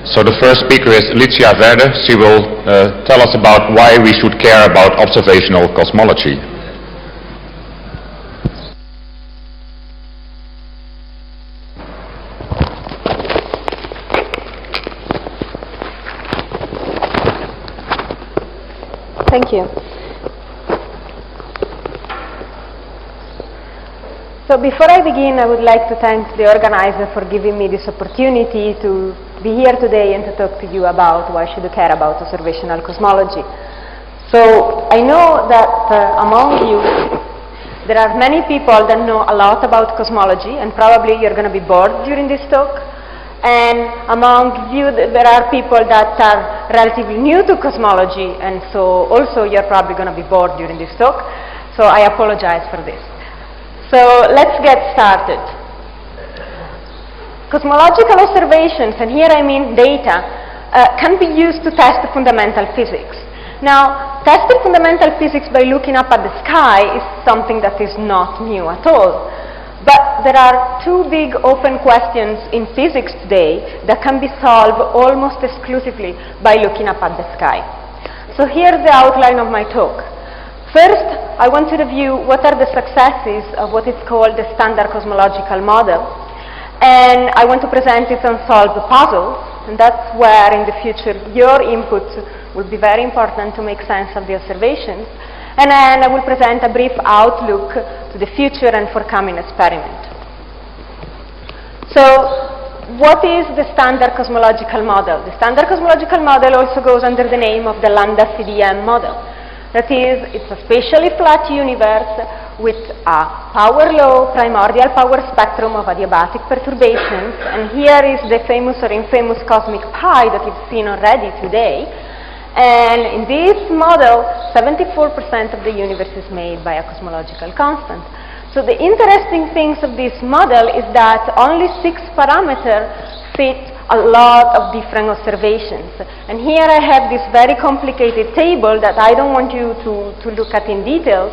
So the first speaker is Licia Verde. She will tell us about why we should care about observational cosmology. Thank you. So before I begin, I would like to thank the organizer for giving me this opportunity to be here today and to talk to you about why should you care about observational cosmology. So I know that among you there are many people that know a lot about cosmology, and probably you're going to be bored during this talk. And among you there are people that are relatively new to cosmology, and so also you're probably going to be bored during this talk. So I apologize for this. So let's get started. Cosmological observations, and here I mean data, can be used to test fundamental physics. Now, testing fundamental physics by looking up at the sky is something that is not new at all. But there are two big open questions in physics today that can be solved almost exclusively by looking up at the sky. So here's the outline of my talk. First, I want to review what are the successes of what is called the standard cosmological model. And I want to present its unsolved puzzles, and that's where in the future your input will be very important to make sense of the observations. And then I will present a brief outlook to the future and forthcoming experiment. So, what is the standard cosmological model? The standard cosmological model also goes under the name of the lambda ACDM model. That is, it's a spatially flat universe with a power law, primordial power spectrum of adiabatic perturbations, and here is the famous or infamous cosmic pie that you've seen already today. And in this model, 74% of the universe is made by a cosmological constant. So the interesting things of this model is that only 6 parameters fit a lot of different observations. And here I have this very complicated table that I don't want you to look at in details.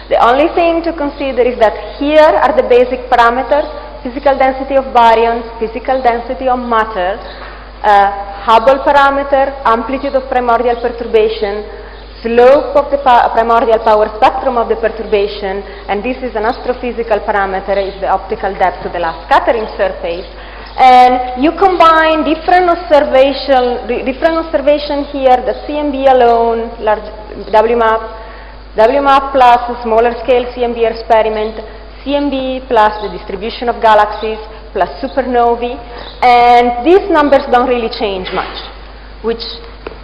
The only thing to consider is that here are the basic parameters: physical density of baryons, physical density of matter, Hubble parameter, amplitude of primordial perturbation, slope of the primordial power spectrum of the perturbation, and this is an astrophysical parameter, is the optical depth to the last scattering surface. And you combine different observation here, the CMB alone, large WMAP plus a smaller scale CMB experiment, CMB plus the distribution of galaxies, plus supernovae, and these numbers don't really change much, which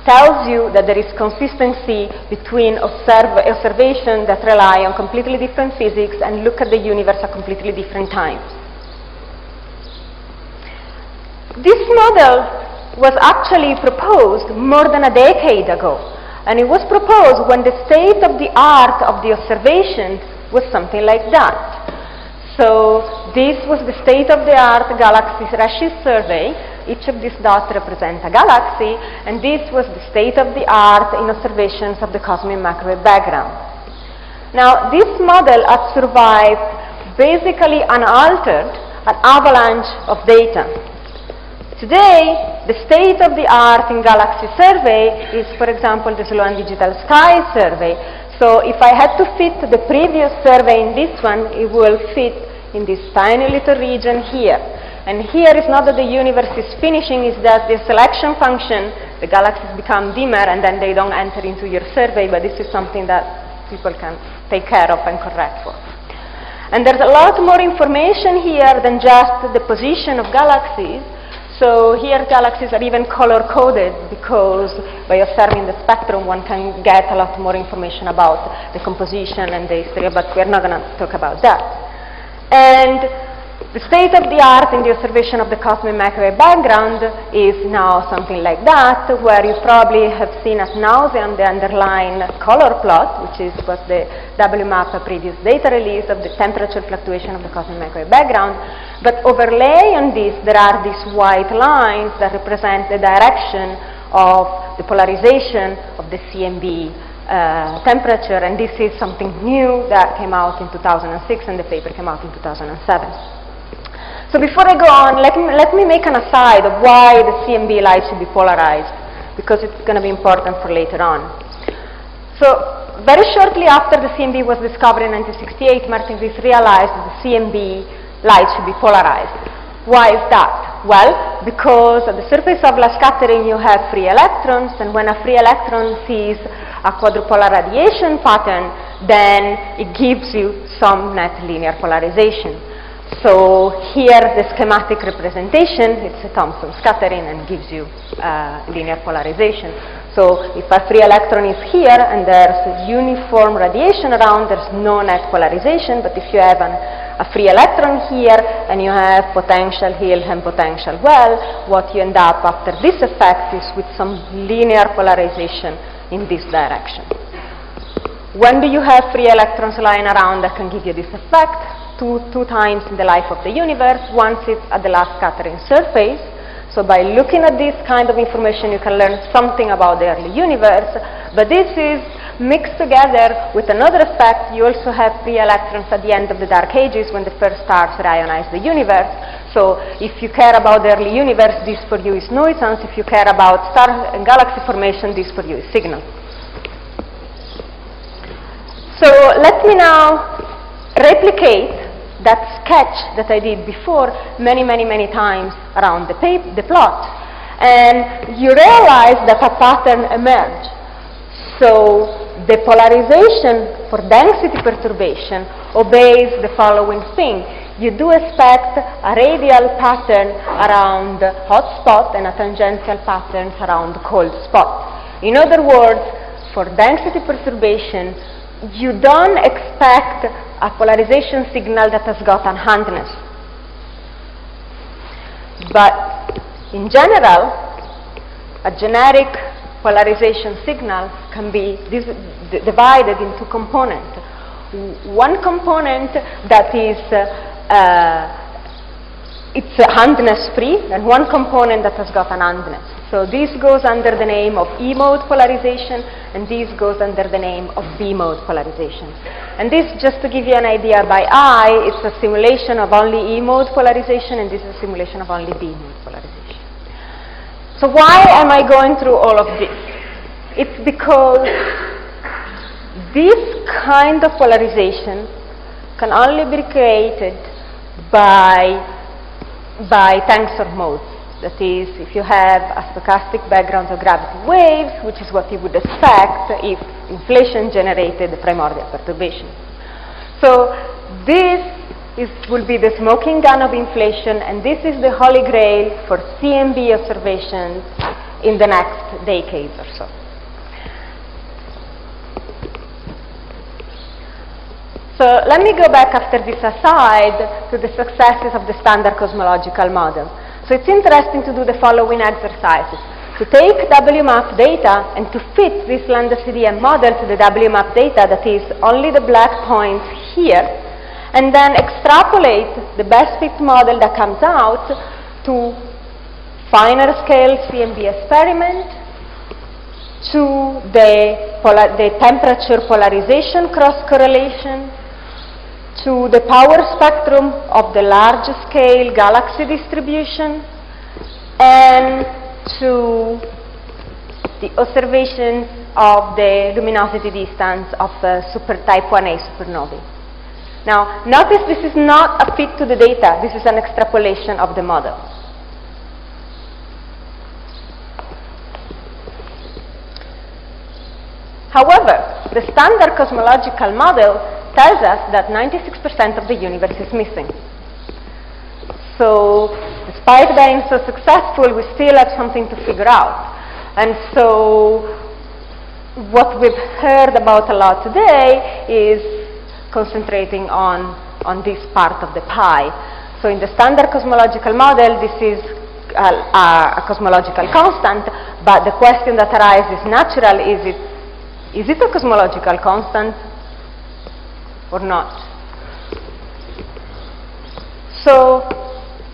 tells you that there is consistency between observations that rely on completely different physics and look at the universe at completely different times. This model was actually proposed more than a decade ago, and it was proposed when the state of the art of the observations was something like that. So this was the state-of-the-art galaxies redshift survey. Each of these dots represent a galaxy, and this was the state-of-the-art in observations of the cosmic microwave background. Now, this model has survived basically unaltered an avalanche of data. Today, the state-of-the-art in galaxy survey is, for example, the Sloan Digital Sky survey. So if I had to fit the previous survey in this one, it will fit in this tiny little region here. And here is not that the universe is finishing, it's that the selection function, the galaxies become dimmer and then they don't enter into your survey, but this is something that people can take care of and correct for. And there's a lot more information here than just the position of galaxies. So here galaxies are even color-coded because by observing the spectrum one can get a lot more information about the composition and the history, but we're not going to talk about that. And the state-of-the-art in the observation of the cosmic microwave background is now something like that, where you probably have seen ad nauseam the underlying color plot, which is what the WMAP previous data release of the temperature fluctuation of the cosmic microwave background. But overlay on this, there are these white lines that represent the direction of the polarization of the CMB temperature, and this is something new that came out in 2006, and the paper came out in 2007. So before I go on, let me make an aside of why the CMB light should be polarized, because it's going to be important for later on. So very shortly after the CMB was discovered in 1968, Martin Rees realized that the CMB light should be polarized. Why is that? Well, because at the surface of light scattering you have free electrons, and when a free electron sees a quadrupolar radiation pattern, then it gives you some net linear polarization. So here the schematic representation, it's a Thomson scattering and gives you linear polarization. So if a free electron is here and there's uniform radiation around, there's no net polarization. But if you have a free electron here and you have potential Hill and potential well, what you end up after this effect is with some linear polarization in this direction. When do you have free electrons lying around that can give you this effect? Two times in the life of the universe. Once it's at the last scattering surface. So by looking at this kind of information you can learn something about the early universe, but this is mixed together with another effect. You also have free electrons at the end of the dark ages when the first stars ionize the universe. So if you care about the early universe, this for you is nuisance. If you care about star and galaxy formation, this for you is signal. So let me now replicate that sketch that I did before many times around the plot. And you realize that a pattern emerged. So the polarization for density perturbation obeys the following thing. You do expect a radial pattern around hot spot and a tangential pattern around cold spot. In other words, for density perturbation, you don't expect a polarization signal that has got unhandness. But in general, a generic polarization signal can be divided into components. One component that is it's handness free, and one component that has got an handness. So this goes under the name of E-mode polarization, and this goes under the name of B-mode polarization. And this, just to give you an idea by eye, it's a simulation of only E-mode polarization, and this is a simulation of only B-mode polarization. So why am I going through all of this? It's because this kind of polarization can only be created by tensor modes. That is, if you have a stochastic background of gravity waves, which is what you would expect if inflation generated the primordial perturbation. So this will be the smoking gun of inflation, and this is the holy grail for CMB observations in the next decades or so. So let me go back after this aside to the successes of the standard cosmological model. So it's interesting to do the following exercises. To take WMAP data and to fit this lambda CDM model to the WMAP data, that is only the black points here, and then extrapolate the best fit model that comes out to finer scale CMB experiment, to the temperature polarization cross correlation, to the power spectrum of the large scale galaxy distribution, and to the observations of the luminosity distance of type 1a supernovae. Now, notice this is not a fit to the data, this is an extrapolation of the model. However, the standard cosmological model tells us that 96% of the universe is missing. So, despite being so successful, we still have something to figure out. And so, what we've heard about a lot today is concentrating on this part of the pie. So, in the standard cosmological model, this is a cosmological constant, but the question that arises natural is it a cosmological constant or not? So,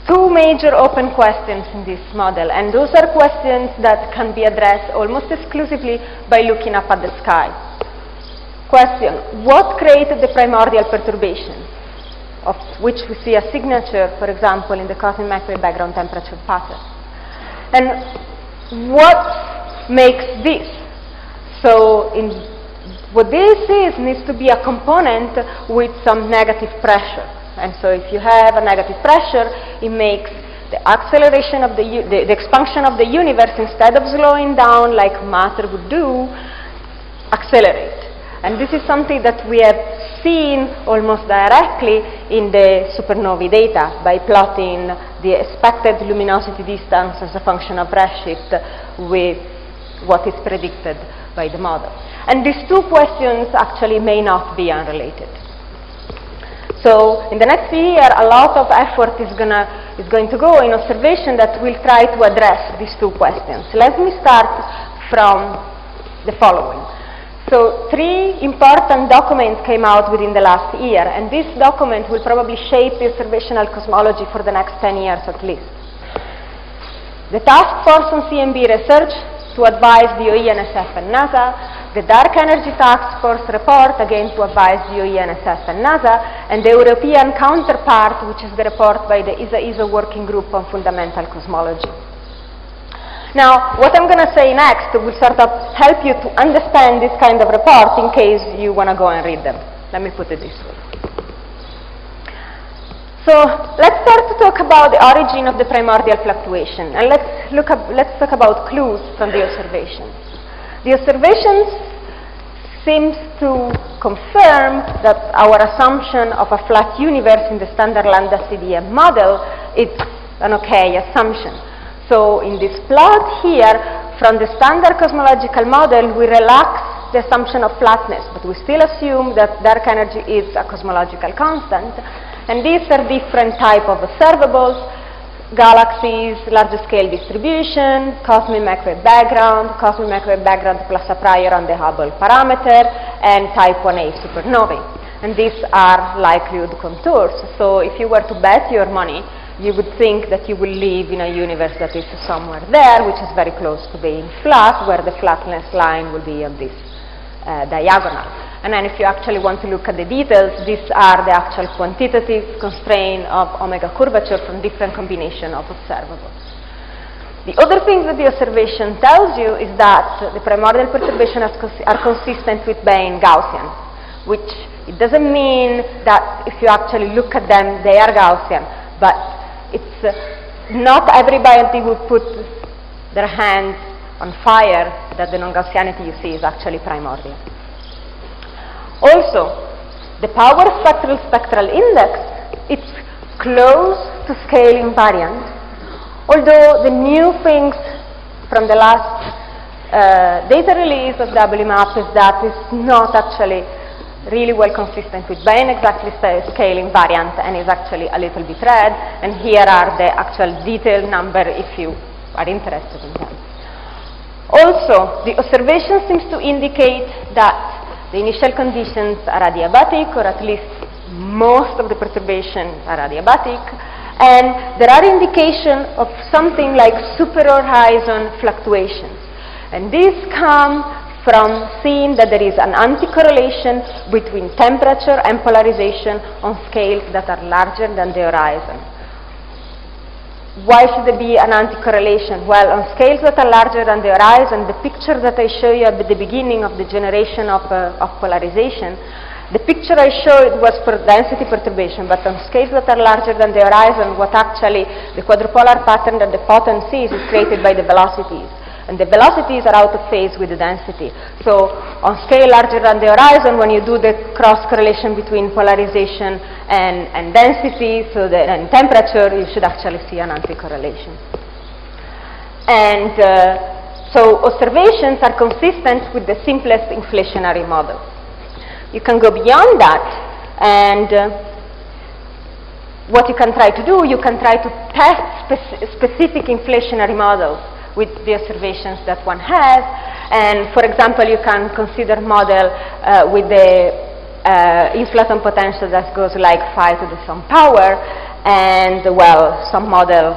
two major open questions in this model, and those are questions that can be addressed almost exclusively by looking up at the sky. Question: what created the primordial perturbation? of which we see a signature, for example, in the cosmic microwave background temperature pattern. And what makes this? So what this is needs to be a component with some negative pressure. And so if you have a negative pressure, it makes the acceleration of the expansion of the universe, instead of slowing down like matter would do, accelerate. And this is something that we have seen almost directly in the supernovae data by plotting the expected luminosity distance as a function of redshift with what is predicted by the model. And these two questions actually may not be unrelated. So in the next year, a lot of effort is going to go in observation that will try to address these two questions. Let me start from the following. So 3 important documents came out within the last year, and this document will probably shape the observational cosmology for the next 10 years at least. The Task Force on CMB Research to advise DOE, NSF, and NASA, the Dark Energy Task Force report, again to advise DOE, NSF, and NASA, and the European counterpart, which is the report by the ESA Working Group on Fundamental Cosmology. Now, what I'm going to say next will sort of help you to understand this kind of report in case you want to go and read them. Let me put it this way. So let's start to talk about the origin of the primordial fluctuation, and let's talk about clues from the observations. The observations seems to confirm that our assumption of a flat universe in the standard lambda CDM model is an okay assumption. So in this plot here, from the standard cosmological model, we relax the assumption of flatness, but we still assume that dark energy is a cosmological constant. And these are different type of observables: galaxies, large scale distribution, cosmic microwave background plus a prior on the Hubble parameter, and type 1a supernovae. And these are likelihood contours. So if you were to bet your money, you would think that you will live in a universe that is somewhere there, which is very close to being flat, where the flatness line will be on this diagonal. And then if you actually want to look at the details, these are the actual quantitative constraint of omega curvature from different combination of observables. The other thing that the observation tells you is that the primordial perturbations are consistent with being Gaussian, which it doesn't mean that if you actually look at them, they are Gaussian, but it's not everybody would put their hands on fire that the non-Gaussianity you see is actually primordial. Also, the power spectral index, it's close to scale invariant, although the new things from the last data release of WMAP is that it's not actually really well consistent with being exactly scale invariant, and is actually a little bit red, and here are the actual detailed number if you are interested in them. Also, the observation seems to indicate that the initial conditions are adiabatic, or at least most of the perturbations are adiabatic, and there are indications of something like super-horizon fluctuations. And these come from seeing that there is an anti-correlation between temperature and polarization on scales that are larger than the horizon. Why should there be an anti-correlation? Well, on scales that are larger than the horizon, the picture that I show you at the beginning of the generation of polarization, the picture I showed was for density perturbation, but on scales that are larger than the horizon, what actually the quadrupolar pattern that the photon sees is created by the velocities. And the velocities are out of phase with the density. So on scale larger than the horizon, when you do the cross correlation between polarization and density, and temperature, you should actually see an anti-correlation. And so observations are consistent with the simplest inflationary model. You can go beyond that, and what you can try to do, you can try to test specific inflationary models with the observations that one has. And for example, you can consider model with the inflaton potential that goes like 5 to the some power, and well, some model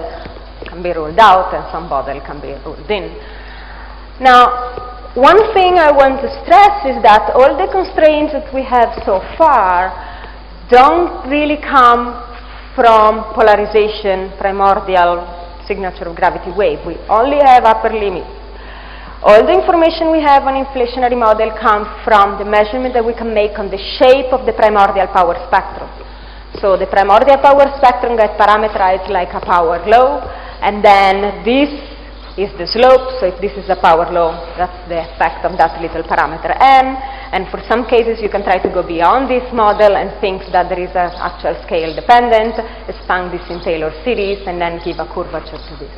can be ruled out and some model can be ruled in. Now, one thing I want to stress is that all the constraints that we have so far don't really come from polarization, primordial signature of gravity wave. We only have upper limits. All the information we have on inflationary model comes from the measurement that we can make on the shape of the primordial power spectrum. So the primordial power spectrum gets parameterized like a power law, and then this is the slope. So if this is a power law, that's the effect of that little parameter n. And for some cases, you can try to go beyond this model and think that there is an actual scale dependent, expand this in Taylor series, and then give a curvature to this.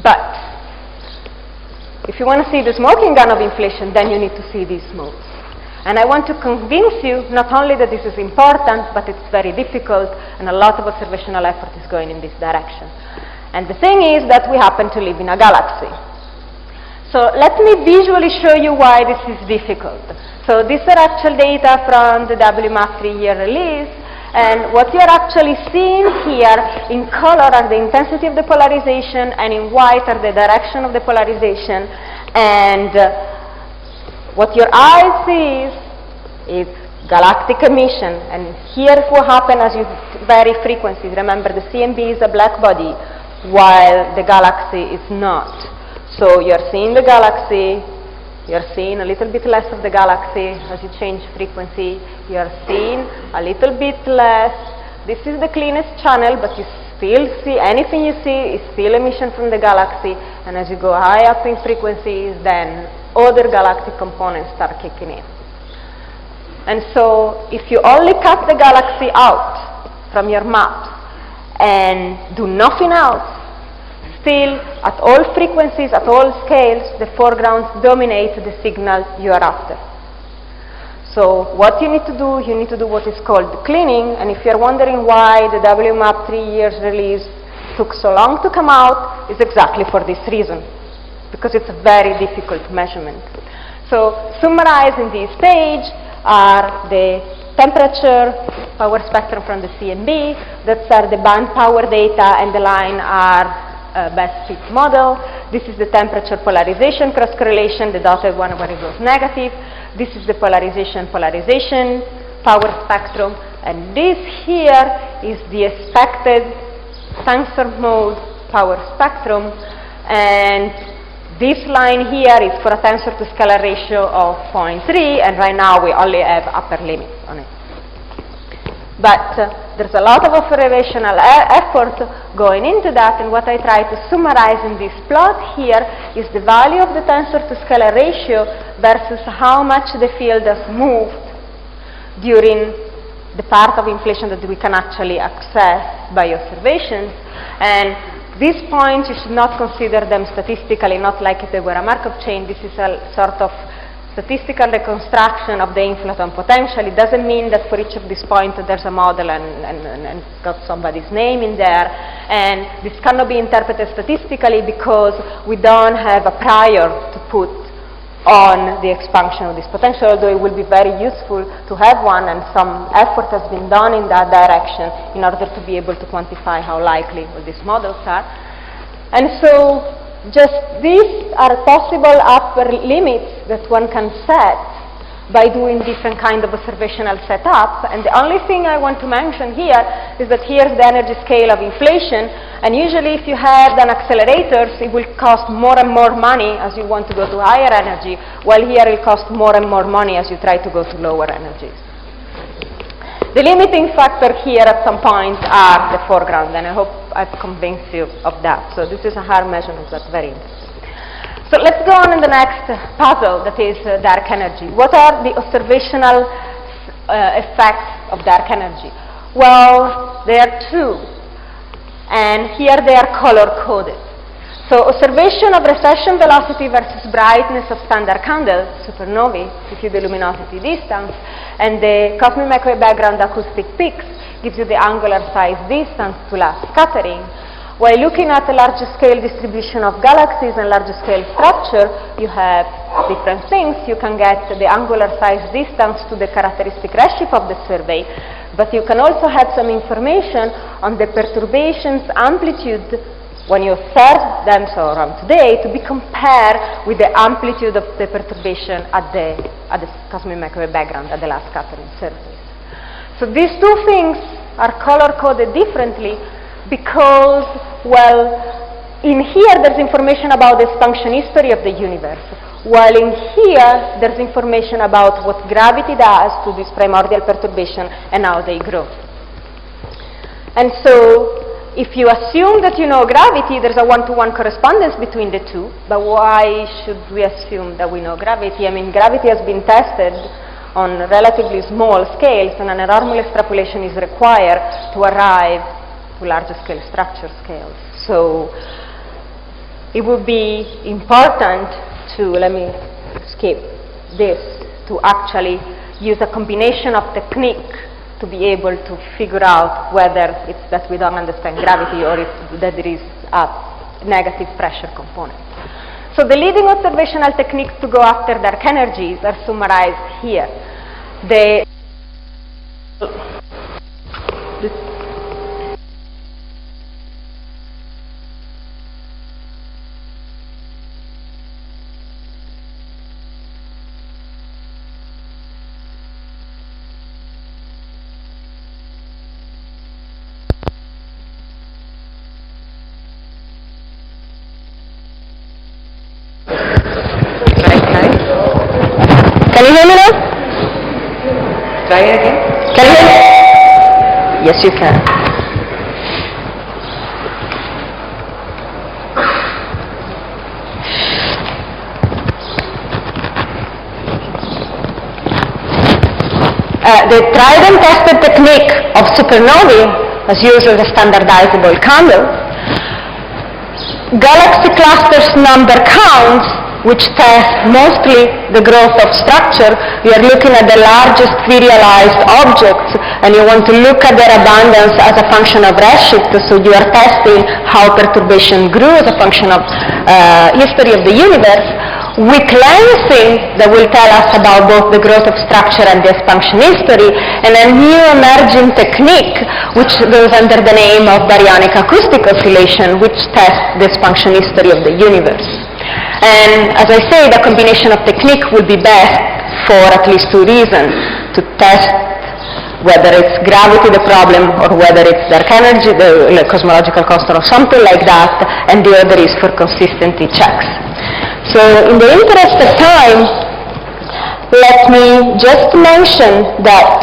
But if you want to see the smoking gun of inflation, then you need to see these moves. And I want to convince you not only that this is important, but it's very difficult, and a lot of observational effort is going in this direction. And the thing is that we happen to live in a galaxy. So let me visually show you why this is difficult. So these are actual data from the WMAP 3-year release. And what you're actually seeing here in color are the intensity of the polarization, and in white are the direction of the polarization. And what your eye sees is galactic emission. And here's what happens as you vary frequencies. Remember, the CMB is a black body, while the galaxy is not. So you're seeing the galaxy. You're seeing a little bit less of the galaxy as you change frequency. You're seeing a little bit less. This is the cleanest channel, but you still see, anything you see is still emission from the galaxy. And as you go high up in frequencies, then other galactic components start kicking in. And so if you only cut the galaxy out from your maps and do nothing else, still, at all frequencies, at all scales, the foregrounds dominate the signal you are after. So what you need to do what is called cleaning. And if you're wondering why the WMAP 3 years release took so long to come out, it's exactly for this reason, because it's a very difficult measurement. So summarizing this page are the temperature, power spectrum from the CMB, that's are the band power data, and the line are best fit model. This is the temperature polarization cross correlation, the dotted one where it goes negative. This is the polarization power spectrum, and this here is the expected tensor mode power spectrum, and this line here is for a tensor to scalar ratio of 0.3, and right now we only have upper limits on it. But there's a lot of observational effort going into that, and what I try to summarize in this plot here is the value of the tensor to scalar ratio versus how much the field has moved during the part of inflation that we can actually access by observations. And these points, you should not consider them statistically, not like if they were a Markov chain. This is a sort of statistical reconstruction of the inflaton potential. It doesn't mean that for each of these points there's a model and got somebody's name in there. And this cannot be interpreted statistically because we don't have a prior to put on the expansion of this potential, although it will be very useful to have one, and some effort has been done in that direction in order to be able to quantify how likely all these models are. And so just these are possible upper limits that one can set by doing different kind of observational setup. And the only thing I want to mention here is that here's the energy scale of inflation, and usually if you have an accelerators, it will cost more and more money as you want to go to higher energy, while here it costs more and more money as you try to go to lower energies. The limiting factor here at some point are the foreground, and I hope I've convinced you of that. So this is a hard measurement, but very interesting. So let's go on in the next puzzle, that is dark energy. What are the observational effects of dark energy? Well, there are two, and here they are color-coded. So observation of recession velocity versus brightness of standard candle, supernovae, gives you the luminosity distance, and the cosmic microwave background acoustic peaks gives you the angular size distance to last scattering. While looking at a larger scale distribution of galaxies and larger scale structure, you have different things. You can get the angular size distance to the characteristic redshift of the survey, but you can also have some information on the perturbations amplitude when you observe them, so around today, to be compared with the amplitude of the perturbation at the cosmic microwave background, at the last scattering surface. So these two things are color-coded differently because, well, in here there's information about the expansion history of the universe, while in here there's information about what gravity does to this primordial perturbation and how they grow. And so, if you assume that you know gravity, there's a one-to-one correspondence between the two. But why should we assume that we know gravity? I mean, gravity has been tested on relatively small scales, and an normal extrapolation is required to arrive to larger scale structure scales. So it would be important to, let me skip this, to actually use a combination of technique to be able to figure out whether it's that we don't understand gravity or that there is a negative pressure component. So the leading observational techniques to go after dark energies are summarized here. Can you hear me now? Try it again. Can you hear me? Yes, you can. The tried and tested technique of supernovae, as usual, the standardizable candle, galaxy clusters number counts, which test mostly the growth of structure. We are looking at the largest virialized objects, and you want to look at their abundance as a function of redshift, so you are testing how perturbation grew as a function of history of the universe, with lensing that will tell us about both the growth of structure and the expansion history, and a new emerging technique which goes under the name of baryonic acoustic oscillation, which tests the expansion history of the universe. And as I say, the combination of technique will be best for at least two reasons: to test whether it's gravity the problem or whether it's dark energy, the cosmological constant or something like that, and the other is for consistency checks. So in the interest of time, let me just mention that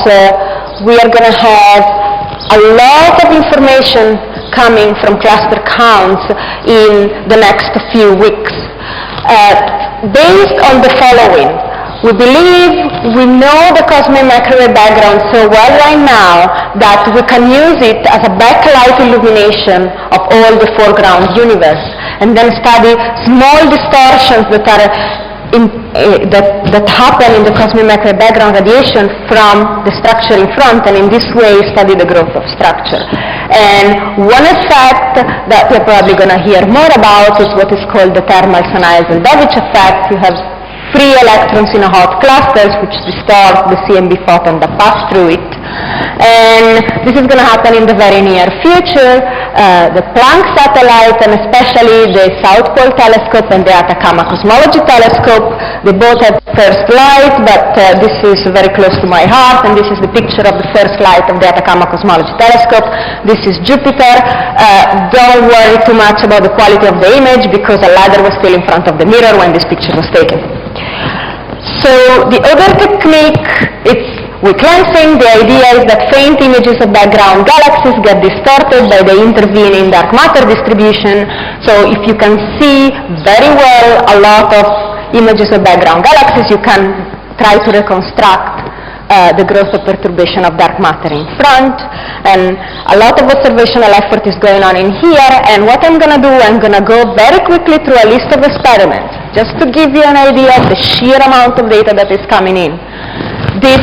we are going to have a lot of information coming from cluster counts in the next few weeks. Based on the following, we believe we know the cosmic microwave background so well right now that we can use it as a backlight illumination of all the foreground universe, and then study small distortions that are that happen in the cosmic microwave background radiation from the structure in front, and in this way study the growth of structure. And one effect that we're probably going to hear more about is what is called the thermal Sanael-Zeldovich effect. You have free electrons in a hot clusters which distort the CMB photon that pass through it. And this is going to happen in the very near future. The Planck satellite, and especially the South Pole Telescope and the Atacama Cosmology Telescope, they both have first light, but this is very close to my heart, and this is the picture of the first light of the Atacama Cosmology Telescope. This is Jupiter. Don't worry too much about the quality of the image, because a ladder was still in front of the mirror when this picture was taken. So the other technique, it's with lensing. The idea is that faint images of background galaxies get distorted by the intervening dark matter distribution. So if you can see very well a lot of images of background galaxies, you can try to reconstruct the growth of perturbation of dark matter in front. And a lot of observational effort is going on in here, and what I'm going to do, I'm going to go very quickly through a list of experiments just to give you an idea of the sheer amount of data that is coming in. This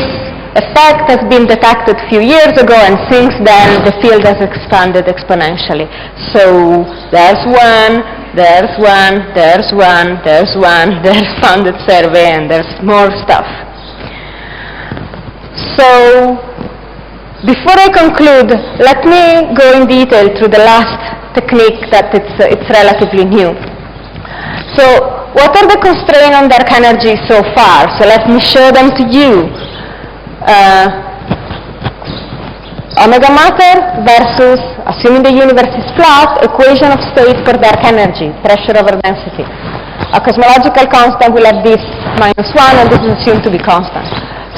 effect has been detected a few years ago, and since then the field has expanded exponentially. So there's one, there's one, there's one, there's one, there's funded survey, and there's more stuff. So Before I conclude, let me go in detail through the last technique that it's relatively new. So what are the constraints on dark energy so far? So let me show them to you. Omega matter versus, assuming the universe is flat, equation of state for dark energy, pressure over density. A cosmological constant will have this -1, and this is assumed to be constant.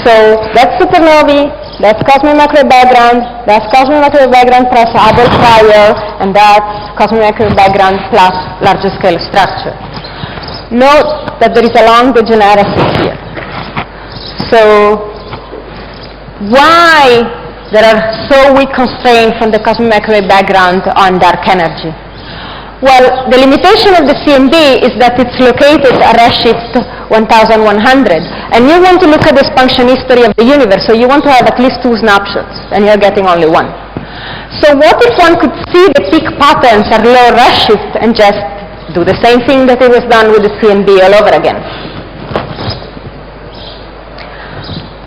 So that's supernovae, that's cosmic microwave background, that's cosmic microwave background plus Hubble prior, and that's cosmic microwave background plus larger scale structure. Note that there is a long degeneracy here. So why there are so weak constraints from the cosmic microwave background on dark energy? Well, the limitation of the CMB is that it's located at redshift 1100, and you want to look at the expansion history of the universe, so you want to have at least 2 snapshots, and you're getting only 1. So what if one could see the peak patterns at low redshift and just do the same thing that it was done with the CMB all over again?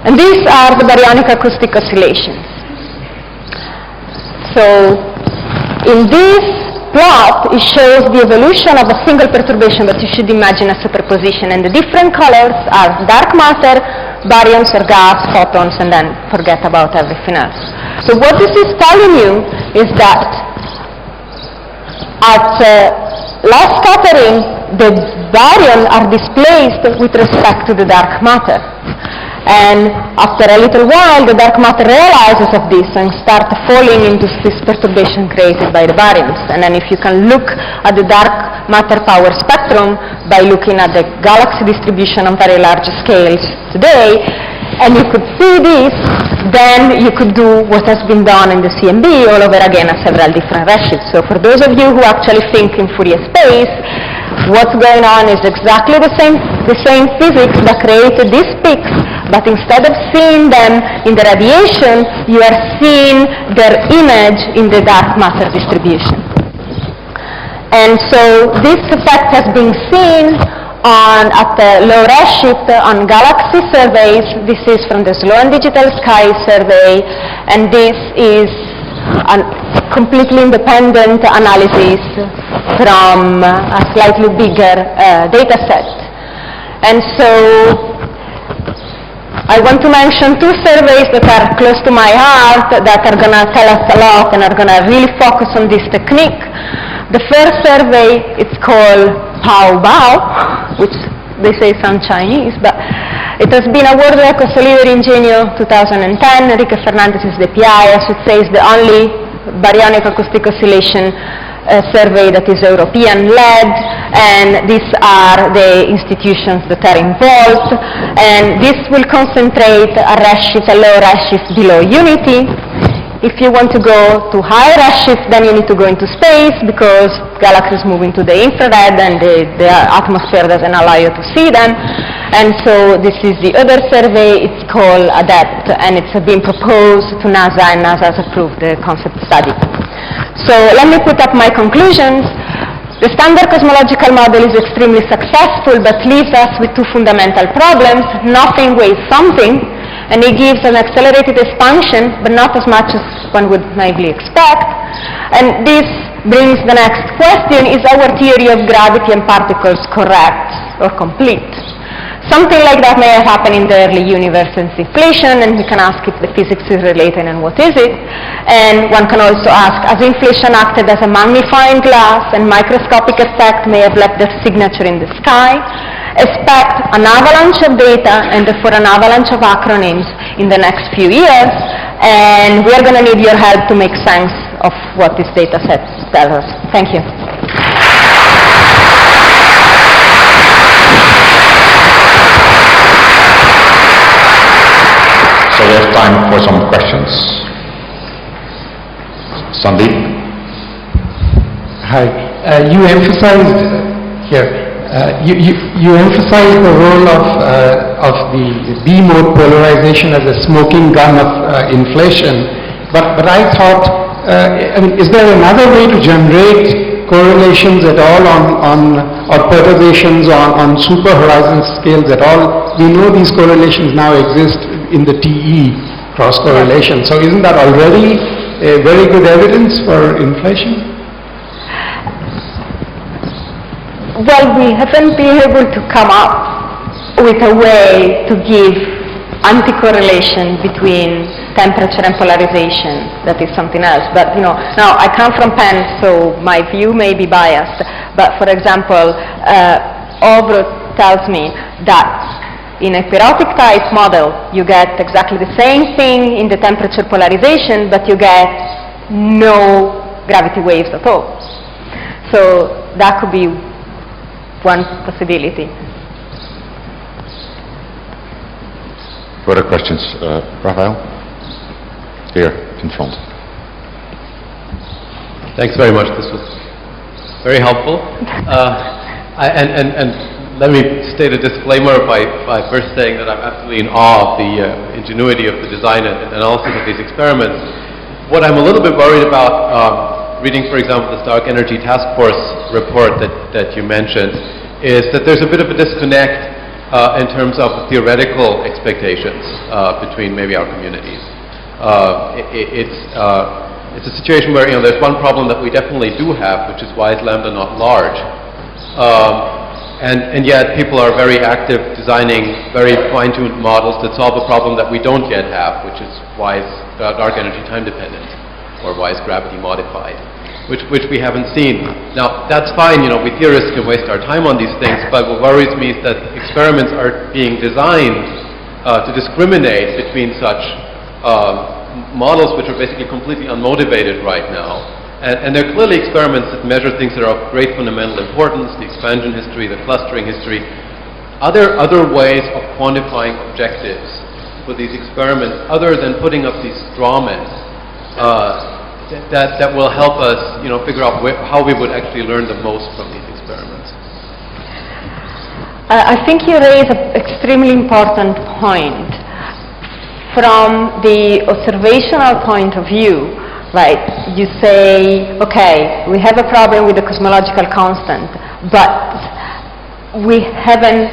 And these are the baryonic acoustic oscillations. So in this plot, it shows the evolution of a single perturbation, but you should imagine a superposition. And the different colors are dark matter, baryons or gas, photons, and then forget about everything else. So what this is telling you is that at last scattering, the baryons are displaced with respect to the dark matter. And after a little while, the dark matter realizes of this and starts falling into this perturbation created by the baryons. And then if you can look at the dark matter power spectrum by looking at the galaxy distribution on very large scales today, and you could see this, then you could do what has been done in the CMB all over again at several different redshifts. So for those of you who actually think in Fourier space, what's going on is exactly the same physics that created these peaks, but instead of seeing them in the radiation, you are seeing their image in the dark matter distribution. And so this effect has been seen at the low redshift on galaxy surveys. This is from the Sloan Digital Sky survey, and this is a completely independent analysis from a slightly bigger data set. And so I want to mention 2 surveys that are close to my heart that are going to tell us a lot and are going to really focus on this technique. The first survey, it's called Pao Bao, which they say sounds Chinese, but it has been awarded a Cosolider Ingenio 2010. Enrique Fernandez is the PI. I should say it's the only baryonic acoustic oscillation survey that is European-led, and these are the institutions that are involved, and this will concentrate a redshift, a low redshift below unity. If you want to go to high redshift, then you need to go into space because galaxies move into the infrared and the atmosphere doesn't allow you to see them. And so this is the other survey. It's called ADEPT, and it's been proposed to NASA, and NASA has approved the concept study. So let me put up my conclusions. The standard cosmological model is extremely successful, but leaves us with 2 fundamental problems. Nothing weighs something, and it gives an accelerated expansion, but not as much as one would naively expect. And this brings the next question: is our theory of gravity and particles correct or complete? Something like that may have happened in the early universe and inflation, and we can ask if the physics is related and what is it. And one can also ask, has inflation acted as a magnifying glass and microscopic effect may have left their signature in the sky? Expect an avalanche of data and therefore an avalanche of acronyms in the next few years, and we are going to need your help to make sense of what these data sets tell us. Thank you. So we have time for some questions. Sandeep? Hi. You emphasized here. You emphasized the role of the B-mode polarization as a smoking gun of inflation. But I thought, is there another way to generate correlations at all or perturbations on super horizon scales at all? We know these correlations now exist in the TE, cross-correlation. So isn't that already a very good evidence for inflation? Well, we haven't been able to come up with a way to give anti-correlation between temperature and polarization. That is something else. But now I come from Penn, so my view may be biased. But for example, Obro tells me that in a periodic type model, you get exactly the same thing in the temperature polarization, but you get no gravity waves at all. So that could be one possibility. Further questions? Raphael? Here, in front. Thanks very much. This was very helpful. And let me state a disclaimer by first saying that I'm absolutely in awe of the ingenuity of the design and analysis of these experiments. What I'm a little bit worried about, reading, for example, the Dark Energy Task Force report that you mentioned, is that there's a bit of a disconnect in terms of theoretical expectations between maybe our communities. It's a situation where there's one problem that we definitely do have, which is why is lambda not large? And yet people are very active designing very fine-tuned models that solve a problem that we don't yet have, which is why is dark energy time dependent, or why is gravity modified, which we haven't seen. Now that's fine, we theorists can waste our time on these things, but what worries me is that experiments are being designed to discriminate between such models which are basically completely unmotivated right now. And there are clearly experiments that measure things that are of great fundamental importance, the expansion history, the clustering history. Are there other ways of quantifying objectives for these experiments other than putting up these straw men that will help us figure out how we would actually learn the most from these experiments? I think you raise an extremely important point. From the observational point of view, right, you say, okay, we have a problem with the cosmological constant, but we haven't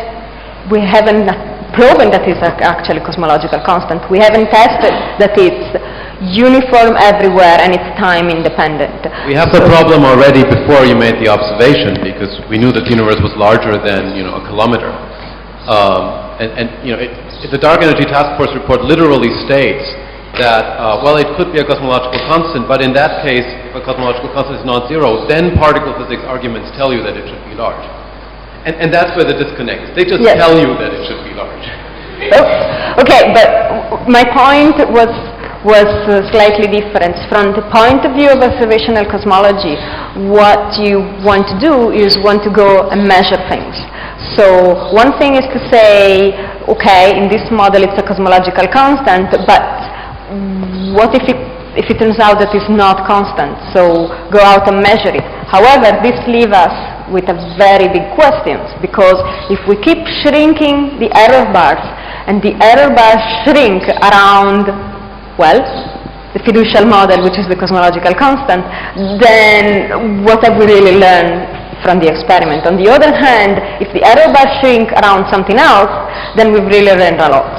proven that it's actually cosmological constant. We haven't tested that it's uniform everywhere and it's time independent. We have the problem already before you made the observation, because we knew that the universe was larger than a kilometer. The Dark Energy Task Force report literally states that, well, it could be a cosmological constant, but in that case, if a cosmological constant is non-zero, then particle physics arguments tell you that it should be large. And that's where the disconnect is. They just tell you that it should be large. Okay, but my point was slightly different. From the point of view of observational cosmology, what you want to do is want to go and measure things. So one thing is to say, okay, in this model it's a cosmological constant, but what if it turns out that it's not constant? So go out and measure it. However, this leaves us with a very big questions, because if we keep shrinking the error bars, and the error bars shrink around, well, the fiducial model, which is the cosmological constant, then what have we really learned from the experiment? On the other hand, if the error bars shrink around something else, then we've really learned a lot.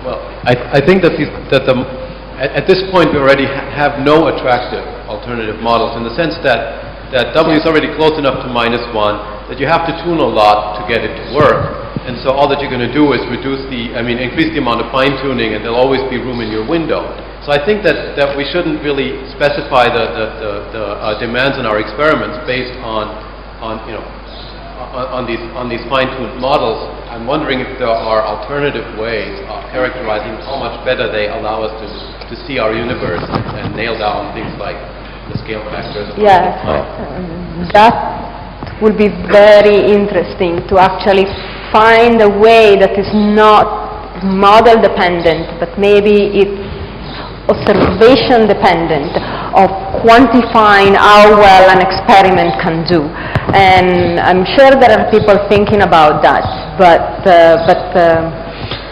Well, I think that at this point we already have no attractive alternative models, in the sense that W is already close enough to -1 that you have to tune a lot to get it to work. And so all that you're going to do is increase the amount of fine-tuning, and there'll always be room in your window. So I think that we shouldn't really specify the demands on our experiments based on these fine-tuned models. I'm wondering if there are alternative ways of characterizing how much better they allow us to see our universe and nail down things like the scale factors. That would be very interesting, to actually find a way that is not model dependent, but maybe it's observation dependent, of quantifying how well an experiment can do. And I'm sure there are people thinking about that, but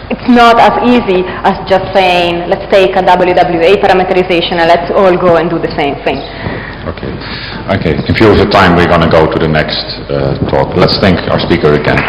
it's not as easy as just saying, let's take a WWA parameterization and let's all go and do the same thing. Okay. In view of the time, we're going to go to the next talk. Let's thank our speaker again.